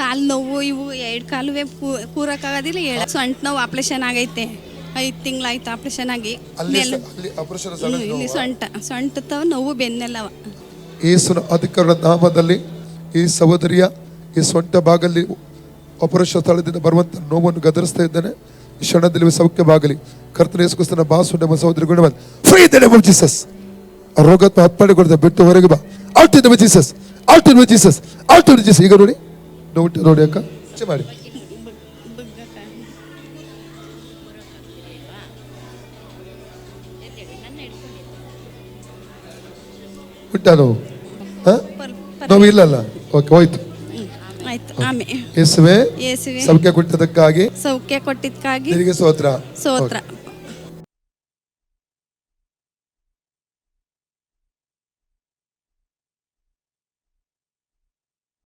ಕಾಲು ನೋವು ಇವು 2 ಕಾಲುವೆ ಕೂರಕ್ಕಾಗೋದಿಲ್ಲ. ಸೊಂಟ ನೋವು ಆಪ್ರೇಷನ್ ಆಗೈತೆ, 5 ತಿಂಗಳಾಯ್ತು ಆಪ್ರೇಷನ್ ಆಗಿ. ಇಲ್ಲಿ ಸೊಂಟ ನೋವು ಬೆನ್ನೆಲ್ಲವ. ಯೇಸುವಿನ ಅಧಿಕಾರದ ನಾಮದಲ್ಲಿ ಈ ಸಹೋದರಿಯ ಈ ಸೊಂಟ ಭಾಗದಲ್ಲಿ ಆಪರೇಷನ್ ಸ್ಥಳದಿಂದ ಬರುವಂತ ನೋವನ್ನು ಗದರಿಸ್ತಾ ಇದ್ದೇನೆ. ಈ ಕ್ಷಣದಲ್ಲಿ ಸೌಖ್ಯವಾಗಲಿ. ಕರ್ತನ ಯೇಸು ಕ್ರಿಸ್ತನ ಬಾಸುಂಡ ಸಹೋದರಿ ಗುಣ free in the name of Jesus. ಆ ರೋಗತ್ವ ಹತ್ಪಾಡಿಕೊಡ್ತಾ ಬಿಟ್ಟು ಹೊರಗೆ ಬಾ. Out in the name of Jesus, out in the name of Jesus, out in the Jesus. ಈಗ ನೋಡಿ ನೋಡಿ ಅಕ್ಕ ಮಾಡಿ ಬಿಟ್ಟ ನೋವು ಇಲ್ಲಲ್ಲ. ಓಕೆ ಹೋಯ್ತು. ಆಯ್ತು. ಯೇಸುವೆ ಸೌಖ್ಯ ಕೊಟ್ಟಿದ್ದಕ್ಕಾಗಿ ಸೌಖ್ಯ ಕೊಟ್ಟಿದ್ದಕ್ಕಾಗಿ ನಿನಗೆ ಸ್ತೋತ್ರ. ಸ್ತೋತ್ರ.